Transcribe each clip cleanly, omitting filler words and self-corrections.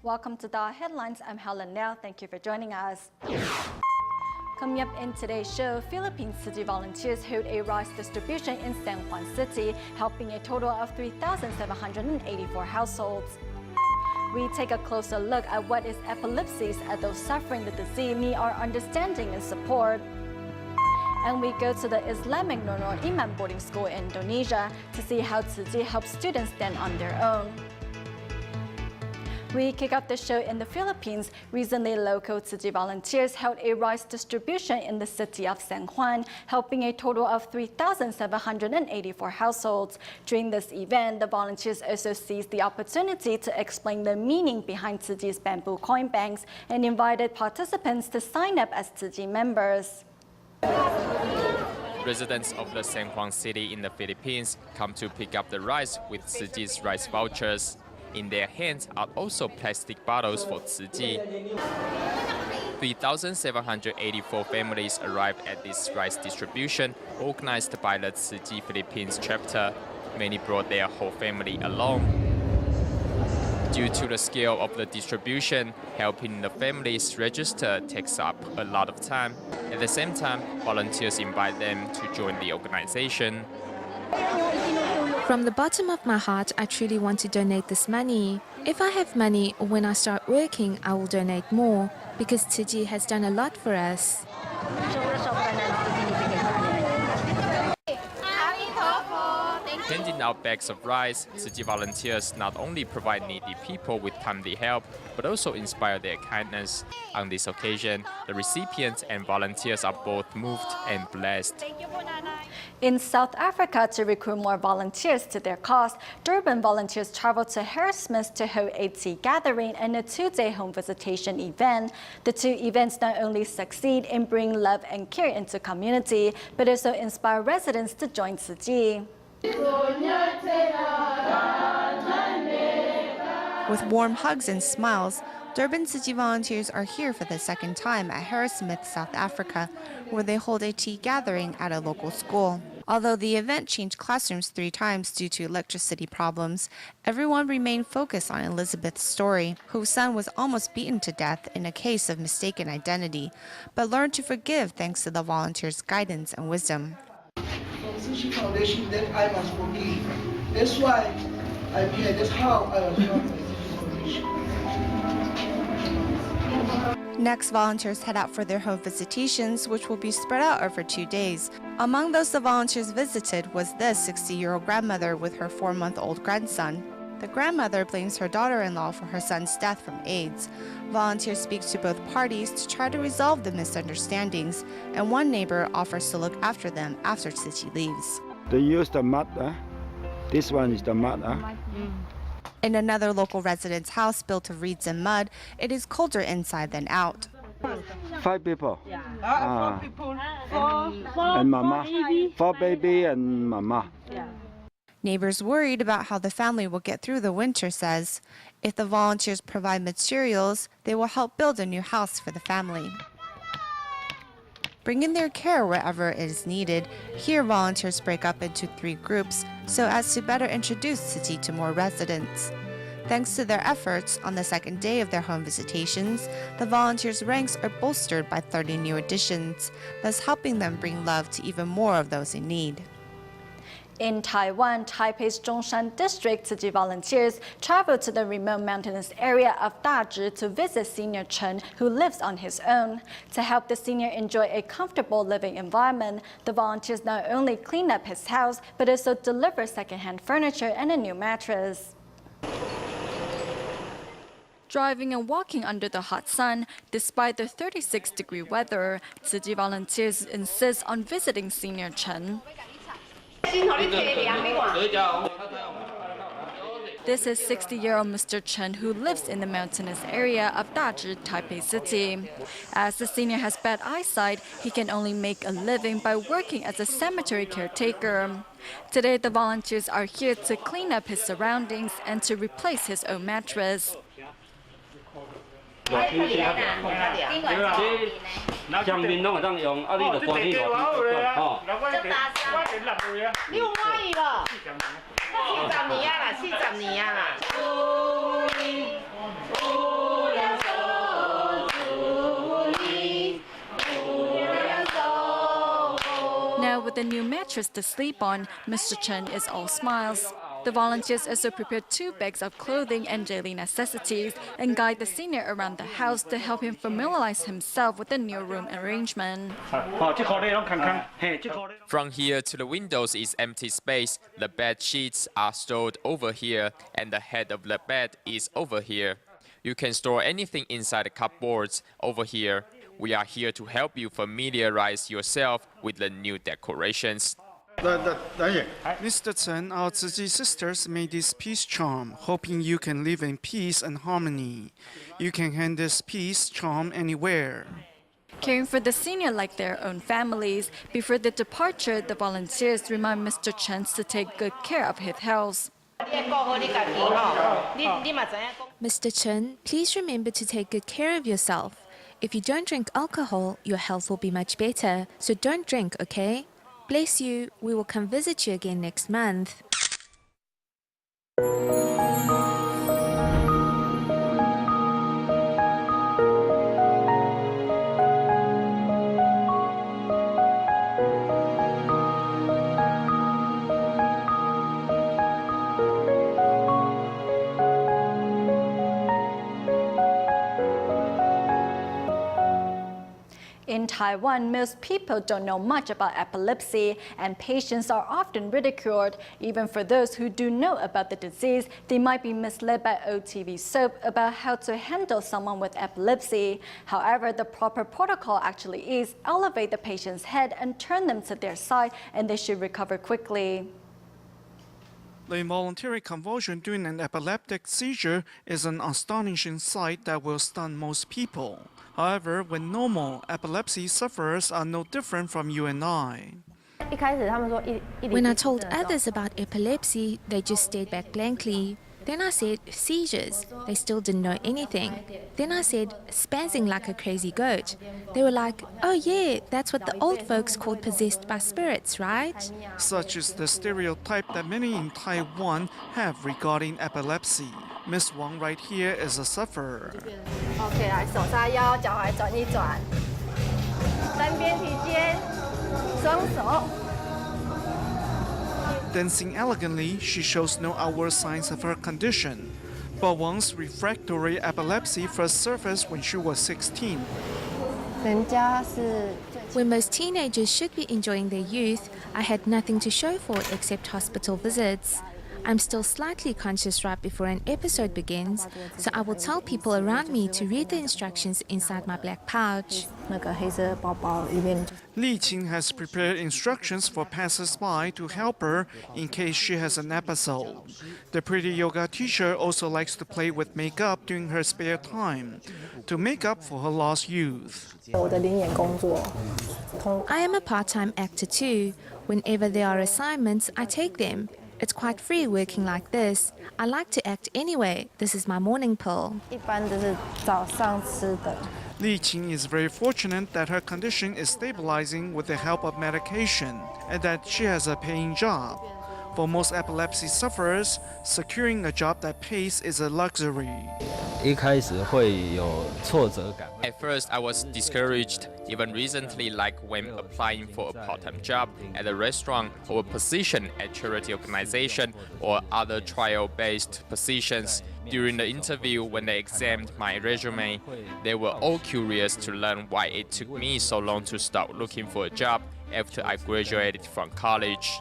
Welcome to the headlines. I'm Helen Liao. Thank you for joining us. Coming up in today's show, Philippines慈济volunteers hold a rice distribution in San Juan City, helping a total of 3,784 households. We take a closer look at what is epilepsy as those suffering the disease need our understanding and support. And we go to the Islamic Nural Iman boarding school in Indonesia to see how Tzu Chi helps students stand on their own. We kick off the show in the Philippines. Recently, local Tzu Chi volunteers held a rice distribution in the city of San Juan, helping a total of 3,784 households. During this event, the volunteers also seized the opportunity to explain the meaning behind Tzu Chi's bamboo coin banks and invited participants to sign up as Tzu Chi members. Residents of the San Juan City in the Philippines come to pick up the rice with Tzu Chi's rice vouchers. In their hands are also plastic bottles for Tzu Chi. 3,784 families arrived at this rice distribution organized by the Tzu Chi Philippines chapter. Many brought their whole family along. Due to the scale of the distribution, helping the families register takes up a lot of time. At the same time, volunteers invite them to join the organization. From the bottom of my heart, I truly want to donate this money. If I have money or when I start working, I will donate more because Tzu Chi has done a lot for us. Handing out bags of rice, Tzu Chi volunteers not only provide needy people with timely help, but also inspire their kindness. On this occasion, the recipients and volunteers are both moved and blessed. In South Africa, to recruit more volunteers to their cause, Durban volunteers traveled to Harrismith to hold a tea gathering and a two-day home visitation event. The two events not only succeed in bringing love and care into community, but also inspire residents to join Tzu Chi. With warm hugs and smiles, Durban Tzu Chi volunteers are here for the second time at Harrismith, South Africa, where they hold a tea gathering at a local school. Although the event changed classrooms 3 times due to electricity problems, everyone remained focused on Elizabeth's story, whose son was almost beaten to death in a case of mistaken identity, but learned to forgive thanks to the volunteers' guidance and wisdom. Tzu Chi Foundation that I must forgive. That's why I'm here. That's how I was helped by Tzu Chi Foundation. Next, volunteers head out for their home visitations, which will be spread out over 2 days. Among those the volunteers visited was this 60-year-old grandmother with her 4-month-old grandson. The grandmother blames her daughter-in-law for her son's death from AIDS. Volunteers speak to both parties to try to resolve the misunderstandings, and one neighbor offers to look after them after Tzu Chi leaves. They use the mud. This one is the mud. In another local resident's house built of reeds and mud, it is colder inside than out. 5 people. 4 people. And mama. 4 baby and mama. Neighbors worried about how the family will get through the winter says, if the volunteers provide materials, they will help build a new house for the family. Bringing their care wherever it is needed, here volunteers break up into 3 groups so as to better introduce Tzu Chi to more residents. Thanks to their efforts, on the second day of their home visitations, the volunteers' ranks are bolstered by 30 new additions, thus helping them bring love to even more of those in need. In Taiwan, Taipei's Zhongshan district Tzu Chi volunteers traveled to the remote mountainous area of Dazhi to visit senior Chen, who lives on his own. To help the senior enjoy a comfortable living environment, the volunteers not only clean up his house, but also deliver secondhand furniture and a new mattress. Driving and walking under the hot sun, despite the 36-degree weather, Tzu Chi volunteers insist on visiting senior Chen. This is 60-year-old Mr. Chen, who lives in the mountainous area of Dazhi, Taipei City. As the senior has bad eyesight, he can only make a living by working as a cemetery caretaker. Today, the volunteers are here to clean up his surroundings and to replace his old mattress. a new mattress to sleep on, Mr. Chen is all smiles. The volunteers also prepared 2 bags of clothing and daily necessities and guide the senior around the house to help him familiarize himself with the new room arrangement. From here to the windows is empty space. The bed sheets are stored over here, and the head of the bed is over here. You can store anything inside the cupboards over here. We are here to help you familiarize yourself with the new decorations. Mr. Chen, our Tzu Chi sisters made this peace charm, hoping you can live in peace and harmony. You can hand this peace charm anywhere. Caring for the senior like their own families, before the departure, the volunteers remind Mr. Chen to take good care of his health. Mr. Chen, please remember to take good care of yourself. If you don't drink alcohol, your health will be much better, so don't drink, okay? Bless you. We will come visit you again next month. In Taiwan, most people don't know much about epilepsy, and patients are often ridiculed. Even for those who do know about the disease, they might be misled by old TV soap about how to handle someone with epilepsy. However, the proper protocol actually is elevate the patient's head and turn them to their side, and they should recover quickly. The involuntary convulsion during an epileptic seizure is an astonishing sight that will stun most people. However, when normal, epilepsy sufferers are no different from you and I. When I told others about epilepsy, they just stared back blankly. Then I said, seizures. They still didn't know anything. Then I said, spazzing like a crazy goat. They were like, oh yeah, that's what the old folks called possessed by spirits, right? Such is the stereotype that many in Taiwan have regarding epilepsy. Miss Wang right here is a sufferer. OK， 来手叉腰，脚踝转一转，单边提肩，双手。 Dancing elegantly, she shows no outward signs of her condition. But Wang's refractory epilepsy first surfaced when she was 16. When most teenagers should be enjoying their youth, I had nothing to show for it except hospital visits. I'm still slightly conscious right before an episode begins, so I will tell people around me to read the instructions inside my black pouch. Li Qing has prepared instructions for passers-by to help her in case she has an episode. The pretty yoga teacher also likes to play with makeup during her spare time, to make up for her lost youth. I am a part-time actor too. Whenever there are assignments, I take them. It's quite free working like this. I like to act anyway. This is my morning pill. Li Qing is very fortunate that her condition is stabilizing with the help of medication and that she has a paying job. For most epilepsy sufferers, securing a job that pays is a luxury. At first, I was discouraged, even recently, like when applying for a part-time job at a restaurant or a position at charity organization or other trial-based positions. During the interview, when they examined my resume, they were all curious to learn why it took me so long to start looking for a job after I graduated from college.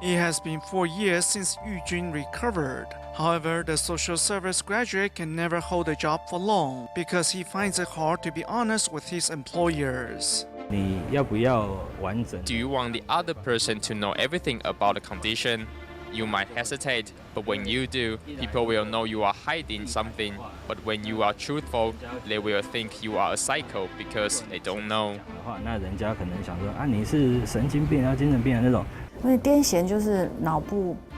It has been 4 years since Yujun recovered. However, the social service graduate can never hold a job for long because he finds it hard to be honest with his employers. Do you want the other person to know everything about the condition? You might hesitate, but when you do, people will know you are hiding something. But when you are truthful, they will think you are a psycho because they don't know.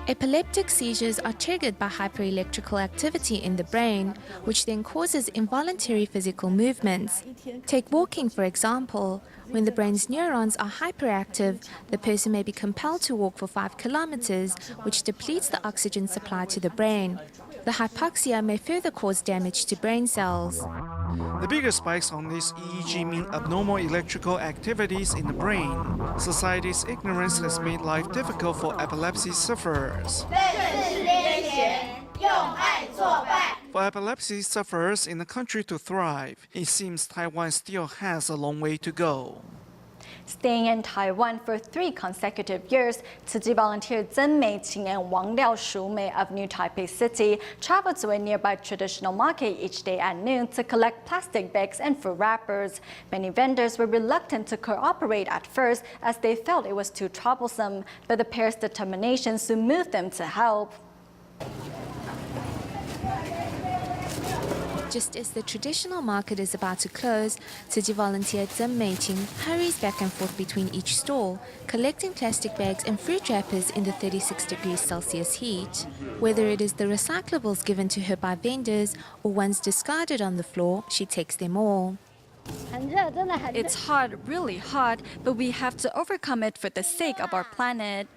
Epileptic seizures are triggered by hyperelectrical activity in the brain, which then causes involuntary physical movements. Take walking, for example. When the brain's neurons are hyperactive, the person may be compelled to walk for 5 kilometers, which depletes the oxygen supply to the brain. The hypoxia may further cause damage to brain cells. The bigger spikes on this EEG mean abnormal electrical activities in the brain. Society's ignorance has made life difficult for epilepsy sufferers. For epilepsy sufferers in the country to thrive, it seems Taiwan still has a long way to go. Staying in Taiwan for 3 consecutive years, Tzu Chi volunteer Zhen Meiqing and Wang Liao Shumei of New Taipei City traveled to a nearby traditional market each day at noon to collect plastic bags and food wrappers. Many vendors were reluctant to cooperate at first as they felt it was too troublesome, but the pair's determination soon moved them to help. Just as the traditional market is about to close, Tzu Chi volunteer Zhen Meiqing hurries back and forth between each stall, collecting plastic bags and fruit wrappers in the 36 degrees Celsius heat. Whether it is the recyclables given to her by vendors or ones discarded on the floor, she takes them all. It's hot, really hot, but we have to overcome it for the sake of our planet.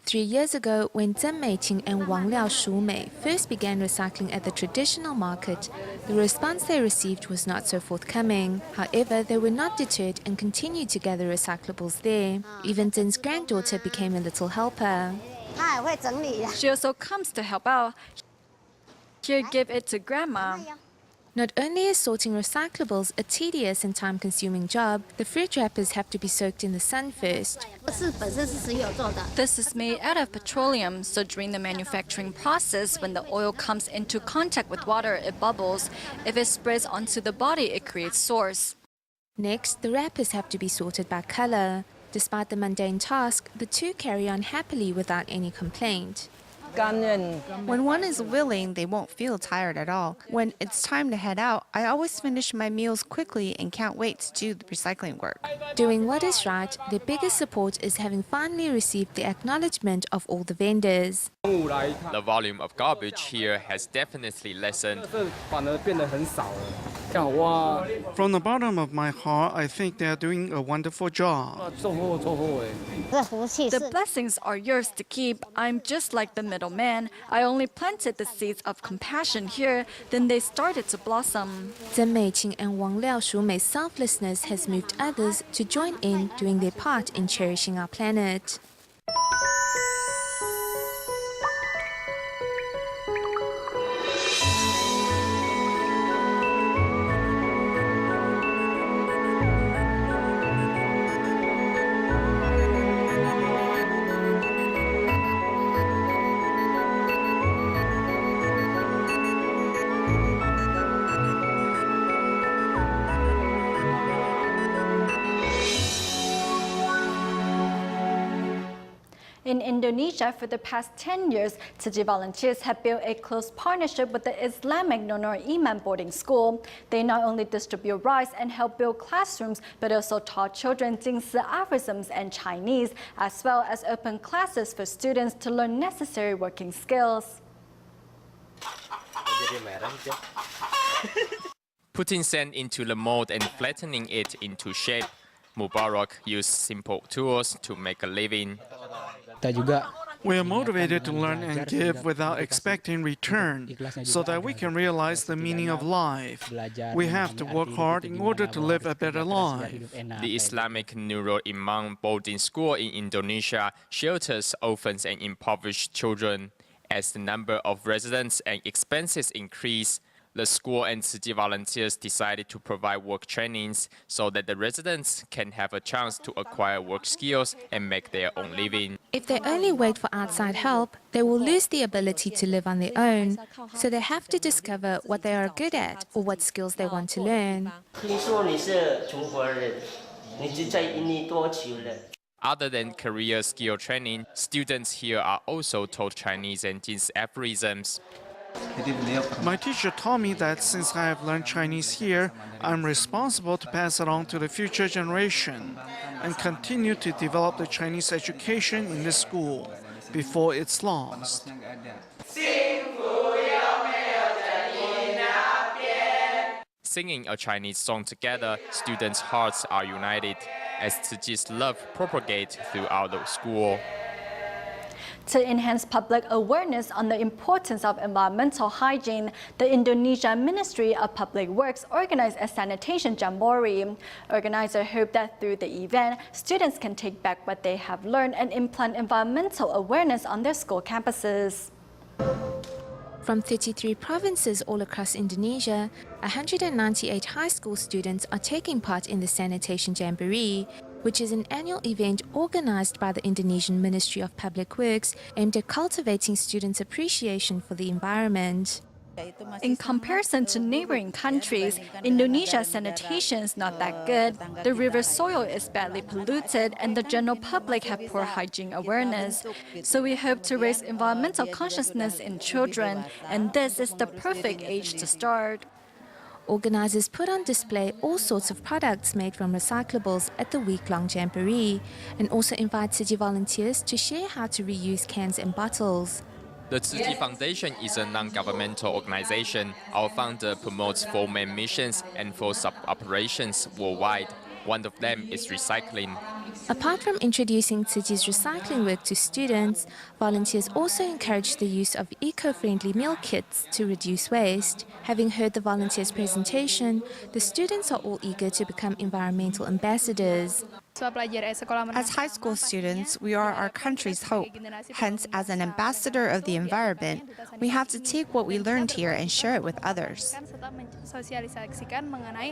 3 years ago, when Zhen Meiqing and Wang Liao Shumei first began recycling at the traditional market, the response they received was not so forthcoming. However, they were not deterred and continued to gather recyclables there. Even Zhen's granddaughter became a little helper. She also comes to help out. Here, give it to Grandma. Not only is sorting recyclables a tedious and time-consuming job, the fruit wrappers have to be soaked in the sun first. This is made out of petroleum, so during the manufacturing process, when the oil comes into contact with water, it bubbles. If it spreads onto the body, it creates sores. Next, the wrappers have to be sorted by color. Despite the mundane task, the two carry on happily without any complaint. When one is willing, they won't feel tired at all. When it's time to head out, I always finish my meals quickly and can't wait to do the recycling work. Doing what is right, their biggest support is having finally received the acknowledgement of all the vendors. The volume of garbage here has definitely lessened. From the bottom of my heart, I think they are doing a wonderful job. The blessings are yours to keep. I'm just like the middleman. I only planted the seeds of compassion here, then they started to blossom. Zhen Meiqing and Wang Liao Shumei's selflessness has moved others to join in doing their part in cherishing our planet. In Indonesia, for the past 10 years, Tzu Chi volunteers have built a close partnership with the Islamic Nural Iman boarding school. They not only distribute rice and help build classrooms, but also taught children Jingsi aphorisms and Chinese, as well as open classes for students to learn necessary working skills. Putting sand into the mold and flattening it into shape, Mubarak used simple tools to make a living. We are motivated to learn and give without expecting return, so that we can realize the meaning of life. We have to work hard in order to live a better life. The Islamic Nural Iman boarding school in Indonesia shelters orphans and impoverished children. As the number of residents and expenses increase, the school and Tzu Chi volunteers decided to provide work trainings so that the residents can have a chance to acquire work skills and make their own living. If they only wait for outside help, they will lose the ability to live on their own. So they have to discover what they are good at or what skills they want to learn. Other than career skill training, students here are also taught Chinese and Jingsi aphorisms. My teacher taught me that since I have learned Chinese here, I'm responsible to pass it on to the future generation and continue to develop the Chinese education in this school before it's lost. Singing a Chinese song together, students' hearts are united as Tzu Chi's love propagates throughout the school. To enhance public awareness on the importance of environmental hygiene, the Indonesia Ministry of Public Works organized a sanitation jamboree. Organizers hope that through the event, students can take back what they have learned and implant environmental awareness on their school campuses. From 33 provinces all across Indonesia, 198 high school students are taking part in the Sanitation Jamboree, which is an annual event organized by the Indonesian Ministry of Public Works aimed at cultivating students' appreciation for the environment. In comparison to neighboring countries, Indonesia's sanitation is not that good. The river soil is badly polluted and the general public have poor hygiene awareness. So we hope to raise environmental consciousness in children, and this is the perfect age to start. Organizers put on display all sorts of products made from recyclables at the week-long jamboree and also invite Tzu Chi volunteers to share how to reuse cans and bottles. The Tzu Chi Foundation is a non-governmental organization. Our founder promotes 4 main missions and 4 sub-operations worldwide. One of them is recycling. Apart from introducing Tzu Chi's recycling work to students, volunteers also encourage the use of eco-friendly meal kits to reduce waste. Having heard the volunteers' presentation, the students are all eager to become environmental ambassadors. As high school students, we are our country's hope. Hence, as an ambassador of the environment, we have to take what we learned here and share it with others.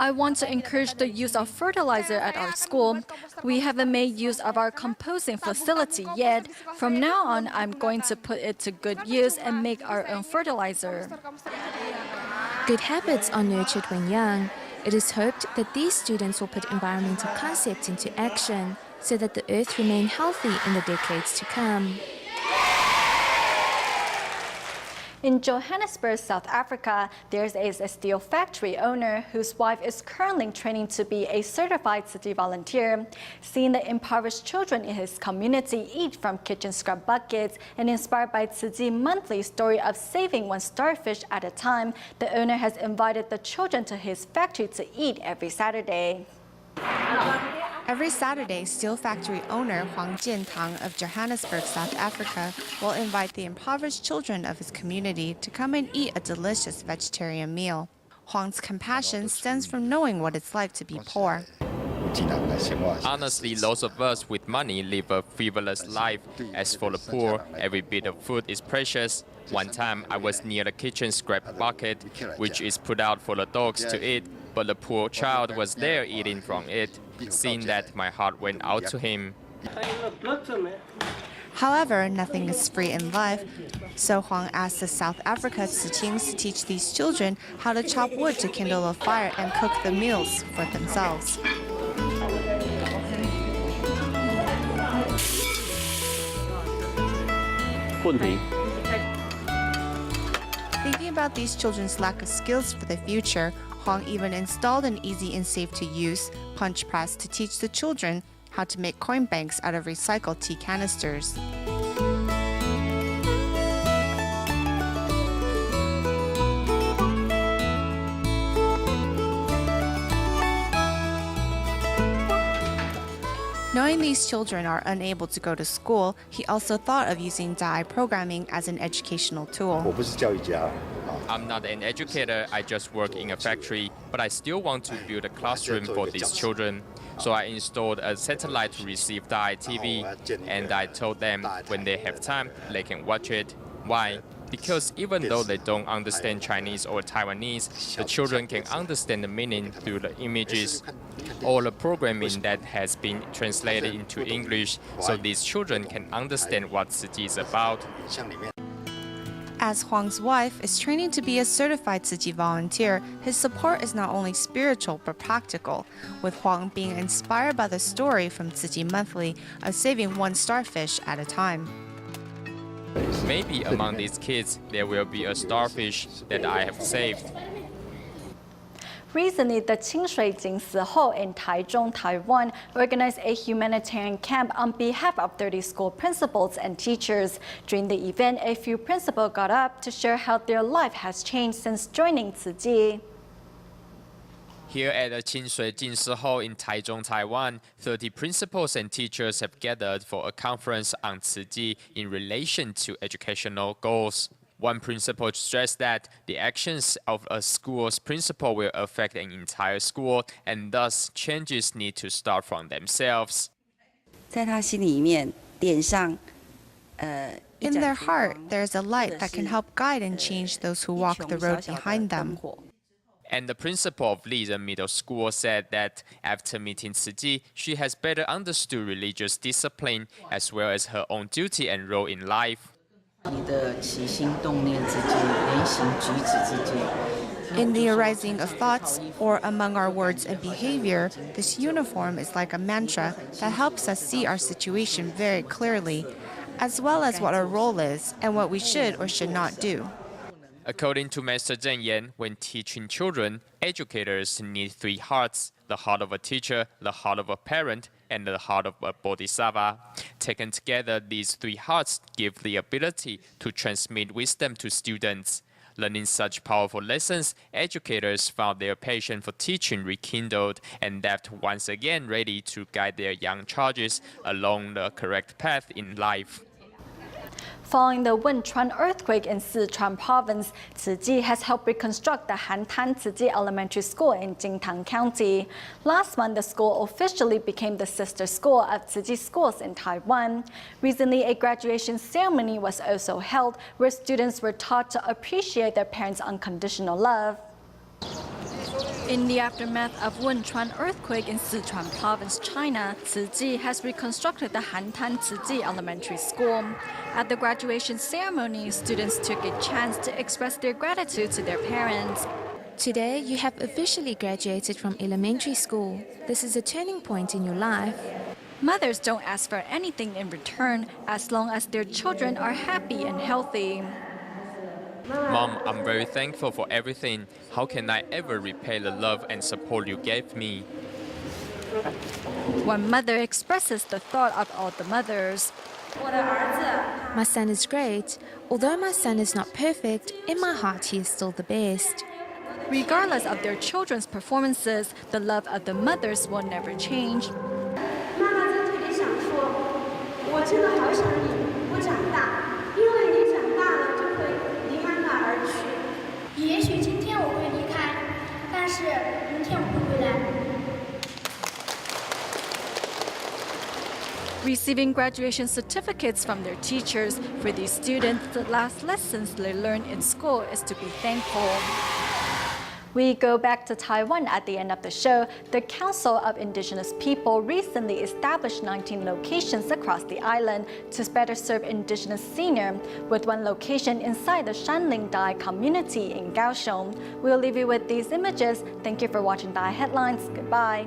I want to encourage the use of fertilizer at our school. We haven't made use of our composting facility yet. From now on, I'm going to put it to good use and make our own fertilizer. Good habits are nurtured when young. It is hoped that these students will put environmental concepts into action so that the earth remain healthy in the decades to come. In Johannesburg, South Africa, there is a steel factory owner whose wife is currently training to be a certified Tzu Chi volunteer. Seeing the impoverished children in his community eat from kitchen scrub buckets and inspired by Tzu Chi monthly story of saving 1 starfish at a time, the owner has invited the children to his factory to eat every Saturday. Every Saturday, steel factory owner Huang Jiantang of Johannesburg, South Africa, will invite the impoverished children of his community to come and eat a delicious vegetarian meal. Huang's compassion stems from knowing what it's like to be poor. Honestly, lots of us with money live a frivolous life. As for the poor, every bit of food is precious. One time, I was near the kitchen scrap bucket, which is put out for the dogs to eat, but the poor child was there eating from it. Seeing that, my heart went out to him. However, nothing is free in life, so Huang asked the South Africa Tzu Chings to teach these children how to chop wood to kindle a fire and cook the meals for themselves. Thinking about these children's lack of skills for the future, Huang even installed an easy and safe-to-use punch press to teach the children how to make coin banks out of recycled tea canisters. Knowing these children are unable to go to school, he also thought of using DAI programming as an educational tool. I'm not an educator, I just work in a factory, but I still want to build a classroom for these children. So I installed a satellite to receive DAI TV, and I told them when they have time, they can watch it. Why? Because even though they don't understand Chinese or Taiwanese, the children can understand the meaning through the images. All the programming that has been translated into English, so these children can understand what Tzu Chi is about. As Huang's wife is training to be a certified Tzu Chi volunteer, his support is not only spiritual but practical, with Huang being inspired by the story from Tzu Chi Monthly of saving 1 starfish at a time. Maybe among these kids, there will be a starfish that I have saved. Recently, the Qingshui Jingsi Ho in Taichung, Taiwan, organized a humanitarian camp on behalf of 30 school principals and teachers. During the event, a few principals got up to share how their life has changed since joining Tzu Chi. Here at the 清水进士Hall in Taichung, Taiwan, 30 principals and teachers have gathered for a conference on Tzu Chi in relation to educational goals. One principal stressed that the actions of a school's principal will affect an entire school, and thus changes need to start from themselves. 在他心里面点上 In their heart, there is a light that can help guide and change those who walk the road behind them. And the principal of Liren Middle School said that after meeting Tzu Chi, she has better understood religious discipline as well as her own duty and role in life. In the arising of thoughts or among our words and behavior, this uniform is like a mantra that helps us see our situation very clearly, as well as what our role is and what we should or should not do. According to Master Zheng Yan, when teaching children, educators need 3 hearts: the heart of a teacher, the heart of a parent, and the heart of a bodhisattva. Taken together, these 3 hearts give the ability to transmit wisdom to students. Learning such powerful lessons, educators found their passion for teaching rekindled and left once again ready to guide their young charges along the correct path in life. Following the Wenchuan earthquake in Sichuan province, Tzu Chi has helped reconstruct the Hantan Tzu Chi Elementary School in Jingtang County. Last month, the school officially became the sister school of Tzu Chi schools in Taiwan. Recently, a graduation ceremony was also held where students were taught to appreciate their parents' unconditional love. In the aftermath of Wenchuan earthquake in Sichuan province, China, Tzu Chi has reconstructed the Hantan Tzu Chi Elementary School. At the graduation ceremony, students took a chance to express their gratitude to their parents. Today, you have officially graduated from elementary school. This is a turning point in your life. Mothers don't ask for anything in return as long as their children are happy and healthy. Mom, I'm very thankful for everything. How can I ever repay the love and support you gave me? One mother expresses the thought of all the mothers. My son is great. Although my son is not perfect, in my heart he is still the best. Regardless of their children's performances, the love of the mothers will never change. Receiving graduation certificates from their teachers, for these students, the last lessons they learned in school is to be thankful. We go back to Taiwan at the end of the show. The Council of Indigenous People recently established 19 locations across the island to better serve indigenous seniors, with one location inside the Shanling Dai community in Kaohsiung. We'll leave you with these images. Thank you for watching Dai Headlines. Goodbye.